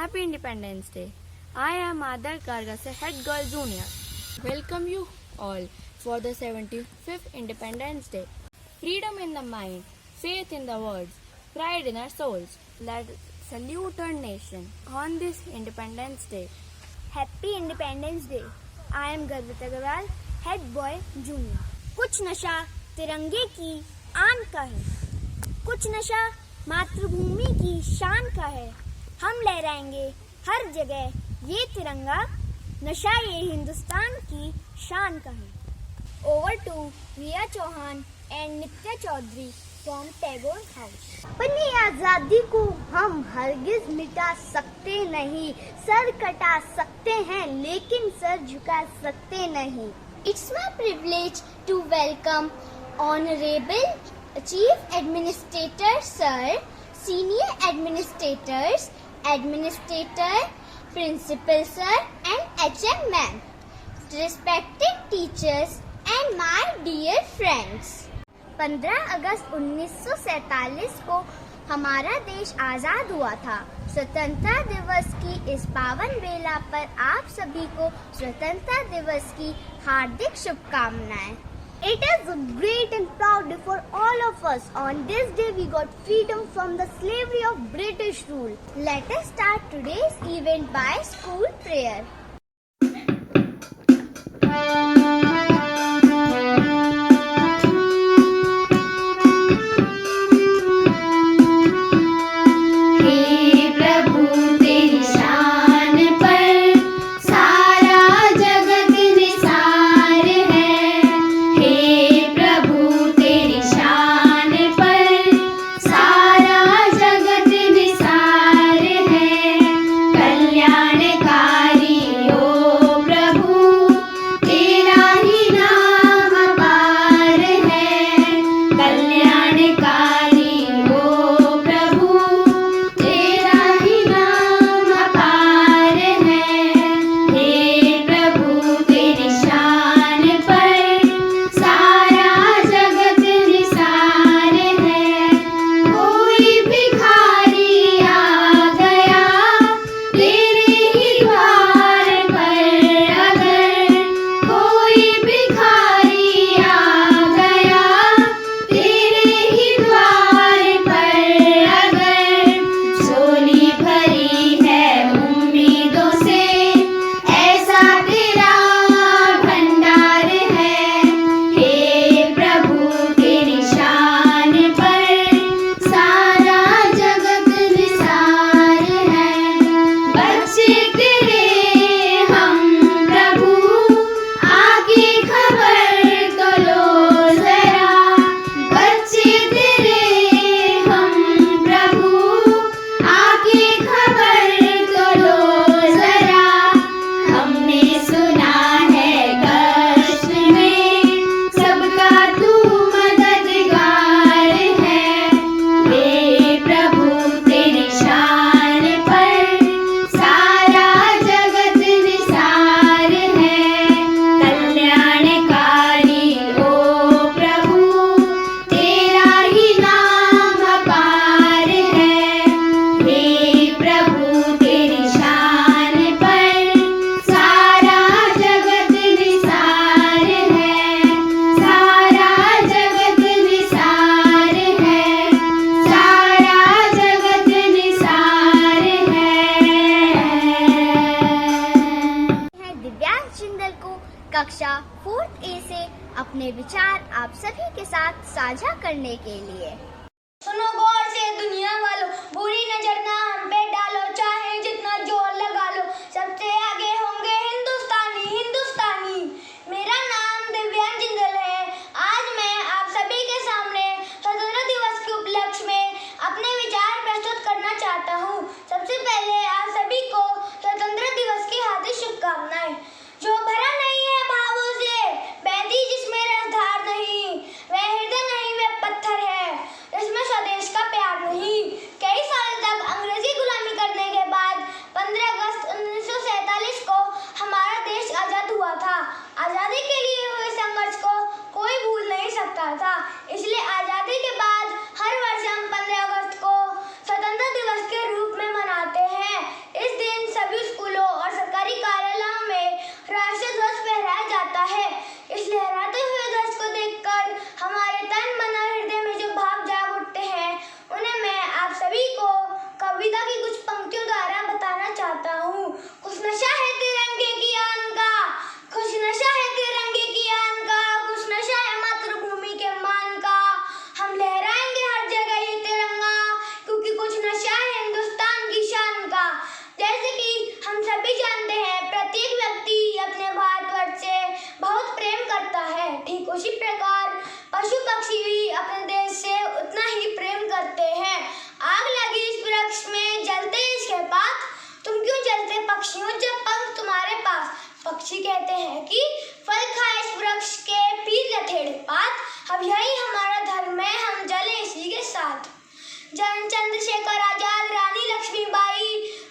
Happy Independence Day. I am Adar Kargase, Head Girl Junior. Welcome you all for the 75th Independence Day. Freedom in the mind, faith in the words, pride in our souls. Let's salute our nation on this Independence Day. Happy Independence Day. I am Garvit Agarwal, Head Boy Junior. कुछ नशा तिरंगे की आन का है, कुछ नशा मातृभूमि की शान का है। हम लहराएंगे हर जगह ये तिरंगा, नशा ये हिंदुस्तान की शान का है। Over to Riya Chauhan and Nitya Chaudhary from Tagore house. अपनी आजादी को हम हरगिज मिटा सकते नहीं, सर कटा सकते हैं लेकिन सर झुका सकते नहीं। It's my privilege to welcome Honorable Chief Administrator Sir, Senior Administrators, Administrator, Principal Sir and HM Ma'am, respected teachers and my dear friends. 15 अगस्त 1947 को हमारा देश आजाद हुआ था। स्वतंत्रता दिवस की इस पावन बेला पर आप सभी को स्वतंत्रता दिवस की हार्दिक शुभकामनाएं। It is a great and proud day for all of us. On this day we got freedom from the slavery of British rule. Let us start today's event by school prayer. कक्षा 4th A से अपने विचार आप सभी के साथ साझा करने के लिए। सुनो गौर से दुनिया वालों, बुरी नजर ना हम पे डालो, चाहे जितना जोर लगा लो, सबसे आगे होंगे हिंदुस्तानी हिंदुस्तानी। मेरा नाम दिव्या जिंदल है। आज मैं आप सभी के सामने स्वतंत्रता दिवस के उपलक्ष्य में अपने विचार प्रस्तुत करना चाहता हूँ। सबसे पहले आप सभी को स्वतंत्रता दिवस की हार्दिक शुभकामनाएं। जो भरा नहीं है भावों से, बैठी जिसमें रसधार नहीं, वह हृदय नहीं वह पत्थर है, इसमें स्वदेश का प्यार नहीं। कई सालों तक अंग्रेजी पक्षी कहते हैं कि फल खाए इस वृक्ष के पीर लथेड़ पात। अब यही हमारा धर्म है, हम जले इसी के साथ। जन चंद्रशेखर आजाद, रानी लक्ष्मीबाई,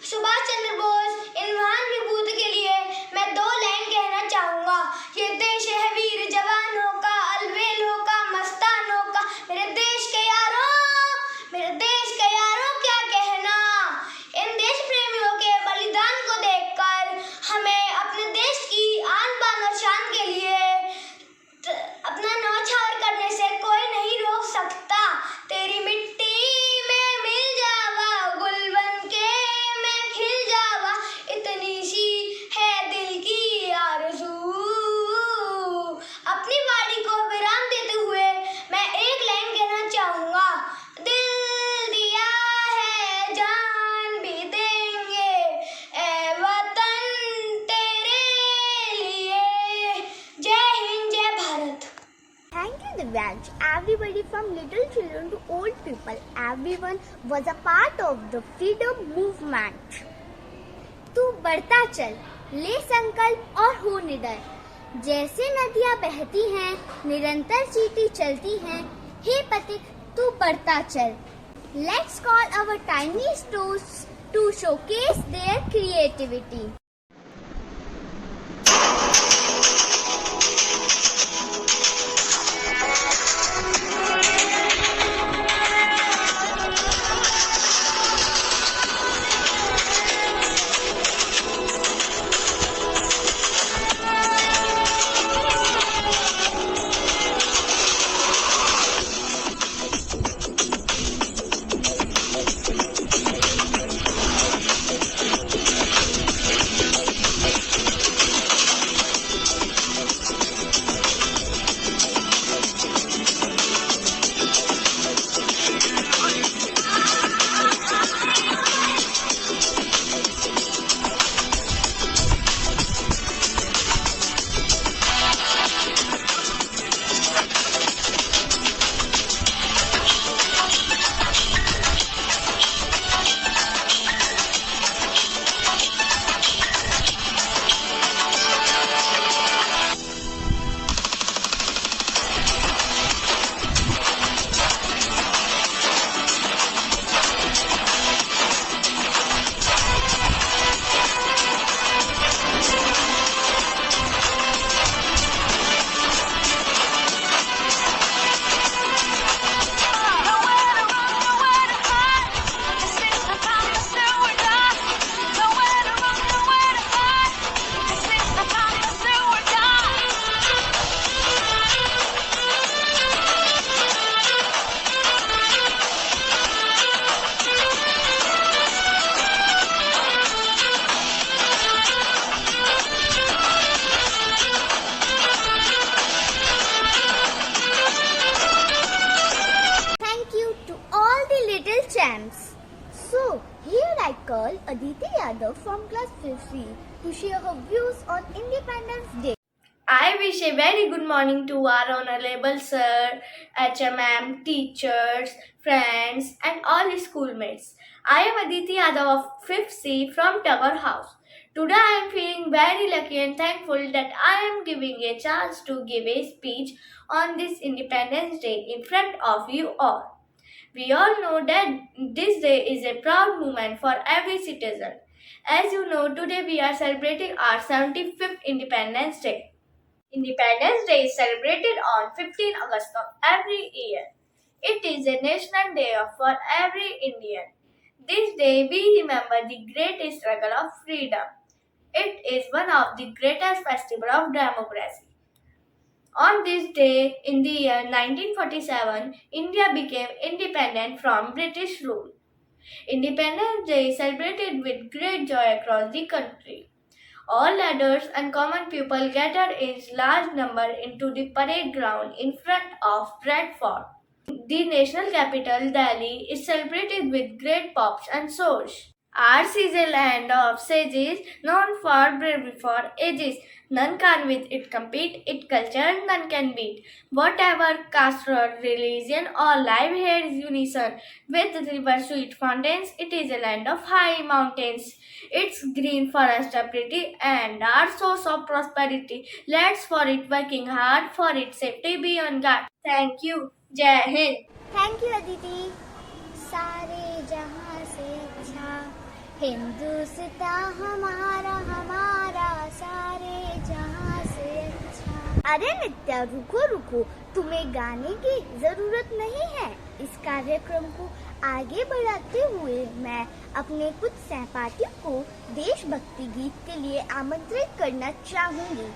सुभाष चंद्र बोस, इन महान विभूति के लिए मैं 2 लाइन कहना चाहूँगा। ये देश है वीर जवानों का, अलबेलों का, मस्तानों का। मेरे देश के यारों, मेरे देश के यारों क्या कहना। इन देश प्रेमियों के बलिदान को देखकर हमें अपने देश की आन बान और शान के लिए अपना न्यौछावर करने से कोई नहीं रोक सकता। तेरी मिट्टी में मिल जावा, गुल बन के मैं खिल जावा, इतनी सी है दिल की आरज़ू। अपनी वाणी को विराम देते हुए मैं एक लाइन कहना चाहूँगा। दिल दिया है जान भी देंगे ए वतन तेरे लिए। जय हिंद, जय Bharat. Thank you, Divyansh. Everybody from little children to old people, everyone was a part of the freedom movement. तू बढ़ता चल, ले संकल्प और हो निडर। जैसे नदियाँ बहती हैं, निरंतर चीटी चलती हैं, हे पथिक तू बढ़ता चल। Let's call our tiny toes to showcase their creativity. So, here I call Aditi Yadav from class 5C to share her views on Independence Day. I wish a very good morning to our honorable sir, HMM, teachers, friends and all schoolmates. I am Aditi Yadav of 5th C from Tagore House. Today I am feeling very lucky and thankful that I am giving a chance to give a speech on this Independence Day in front of you all. We all know that this day is a proud moment for every citizen. As you know, today we are celebrating our 75th Independence Day. Independence Day is celebrated on 15 August of every year. It is a national day for every Indian. This day we remember the great struggle of freedom. It is one of the greatest festivals of democracy. On this day, in the year 1947, India became independent from British rule. Independence Day is celebrated with great joy across the country. All leaders and common people gathered in large number into the parade ground in front of Red Fort. The national capital, Delhi, is celebrated with great pomp and shows. Ours is a land of sages, known for bravery for ages. None can with it compete, its culture none can beat. Whatever caste or religion, all life here is unison. With river sweet fountains, it is a land of high mountains. It's green forest of pretty and our source of prosperity. Let's for it working hard for its safety beyond God. Thank you. Jai Hind. Thank you Aditi. सारे जहां से अच्छा हिंदुस्तान हमारा हमारा सारे जहां से अच्छा। अरे नित्या रुको रुको, तुम्हें गाने की जरूरत नहीं है। इस कार्यक्रम को आगे बढ़ाते हुए मैं अपने कुछ सहपाठियों को देशभक्ति गीत के लिए आमंत्रित करना चाहूंगी।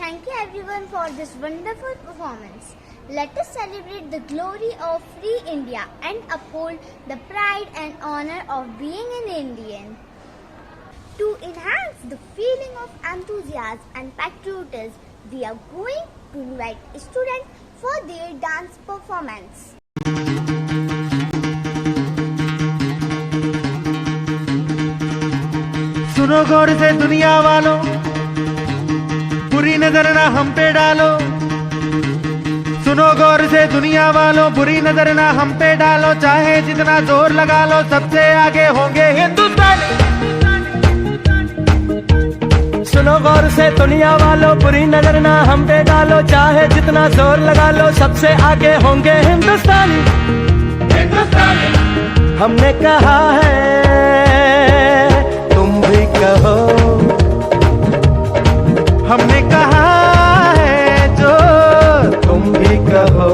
Thank you everyone for this wonderful performance. Let us celebrate the glory of free India and uphold the pride and honor of being an Indian. To enhance the feeling of enthusiasm and patriotism, we are going to invite students for their dance performance. सुनो गौर से दुनिया वालों, बुरी नजर ना हम पे डालो। सुनो गौर से दुनिया वालों, बुरी नजर ना हम पे डालो। चाहे जितना जोर लगा लो, सबसे आगे होंगे हिंदुस्तानी। सुनो गौर से दुनिया वालों, बुरी नजर ना हम पे डालो। चाहे जितना जोर लगा लो, सबसे आगे होंगे हिंदुस्तानी। हमने कहा है, तुम भी कहो। हमने कहा है जो तुम भी कहो।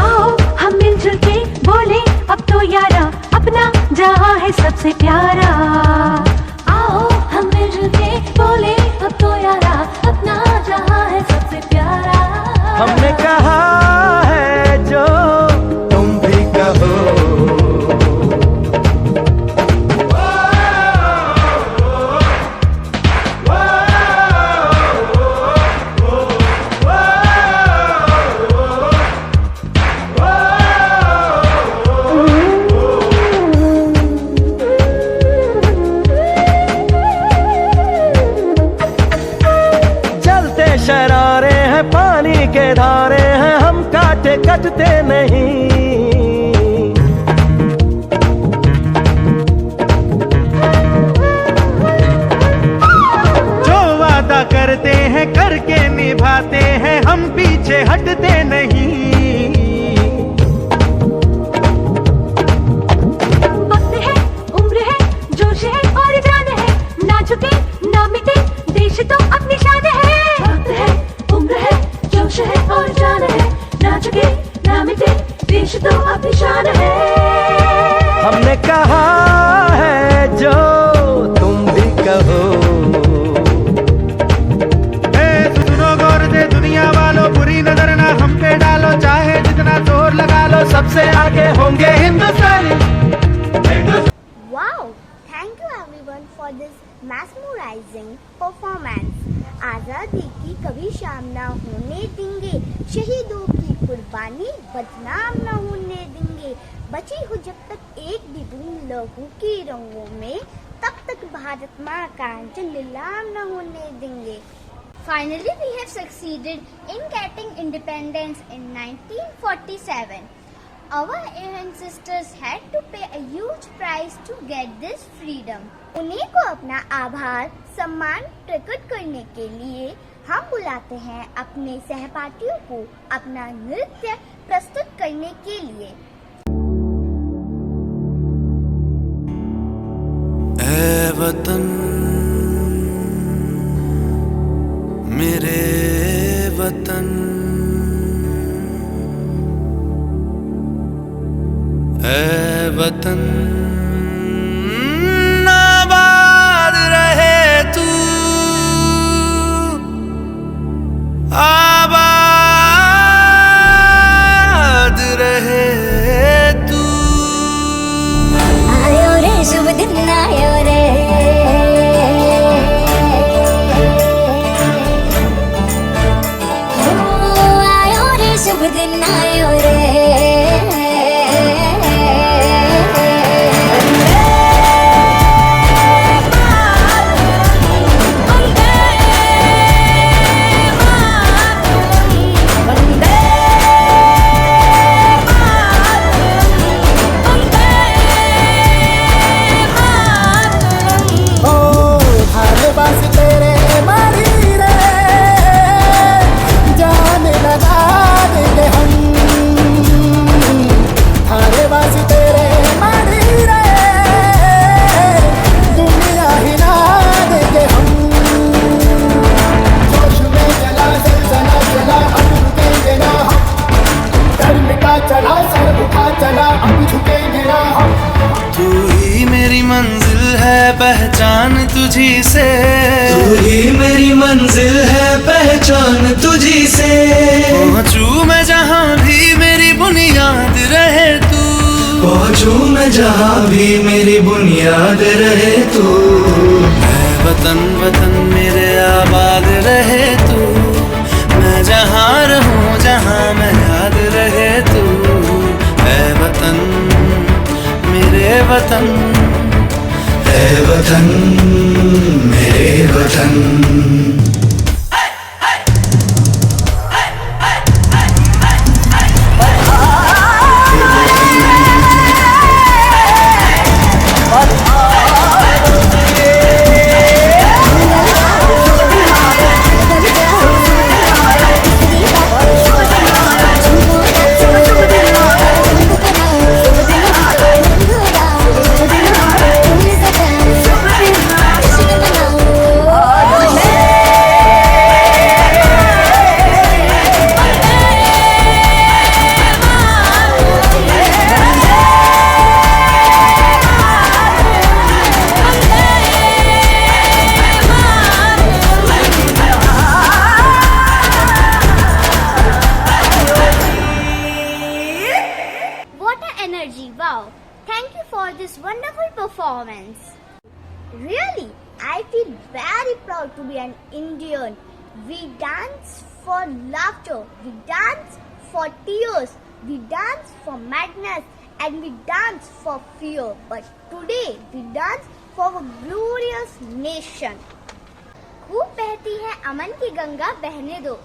आओ हम मिलजुल के बोले अब तो यारा, अपना जहां है सबसे प्यारा। आओ हम मिलजुल के बोले अब तो यारा, अपना जहां है सबसे प्यारा। हमने कहा है जो तुम भी कहो। शरारे हैं पानी के धारे हैं, हम काटे कटते नहीं। जो वादा करते हैं करके निभाते हैं, हम पीछे हटते नहीं। वक्त है, उम्र है, जोश है और जान है, ना झुके ना मिटे देश तो अपनी शान है। वक्त है, उम्र है, जोश है और जान है, ना झुके ना मिटे देश तो अपनी शान है। हमने कहा है जो तुम भी कहो। सुनो गौर से दुनिया वालों, बुरी नजर ना हम पे डालो। चाहे जितना जोर लगा लो, सबसे आगे होंगे हिंदुस्तानी। Wow! Thank you everyone for this mesmerizing performance. आजादी की कभी शाम ना होने देंगे, शहीदों की कुर्बानी बदनाम ना होने देंगे। बची हो जब तक एक भी बूंद लहू की रंगों में, तब तक भारत माँ का अंचल नीलाम न होने देंगे। Finally, we have succeeded in getting independence in 1947. Our ancestors had to pay a huge price to get this freedom. उन्हीं को अपना आभार सम्मान प्रकट करने के लिए हम बुलाते हैं अपने सहपाठियों को अपना नृत्य प्रस्तुत करने के लिए। ऐ वतन मेरे वतन, ऐ वतन आबाद रहे तू, आबाद रहे तू। आयो रे शुभ दिन आयो रे, आयो रे शुभ दिन आयो रे। तू ही मेरी मंजिल है पहचान तुझी से, तू ही मेरी मंजिल है पहचान तुझी से। पहुँचूं मैं जहाँ भी मेरी बुनियाद रहे तू, पहुँचूं मैं जहाँ भी मेरी बुनियाद रहे तू। ऐ वतन वतन मेरे आबाद रहे तू, जहाँ रहूं जहाँ मैं याद रहे तू, है वतन मेरे वतन, है वतन मेरे वतन। Energy, wow. Thank you for this wonderful performance. Really, I feel very proud to be an Indian. We dance for laughter, we dance for tears, we dance for madness, and we dance for fear. But today, we dance for a glorious nation. खूब बहती है अमन की गंगा, बहने दो,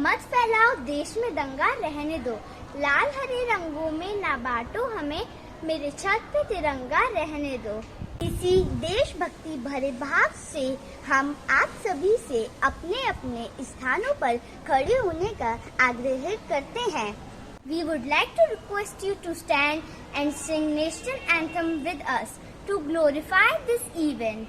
मत फैलाओ देश में दंगा, रहने दो, लाल हरे रंगों में ना बांटो हमें, मेरे छत पे तिरंगा रहने दो। इसी देशभक्ति भरे भाव से हम आप सभी से अपने अपने स्थानों पर खड़े होने का आग्रह करते हैं। We would like to request you to stand and sing national anthem with us to glorify this event.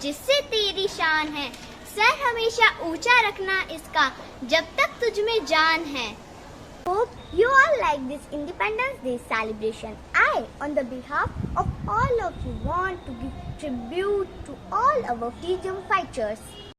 जिससे तेरी शान है, सर हमेशा ऊंचा रखना इसका, जब तक तुझ में जान है। Hope you all like this Independence Day celebration. I, on the behalf of all of you, want to give tribute to all our freedom fighters.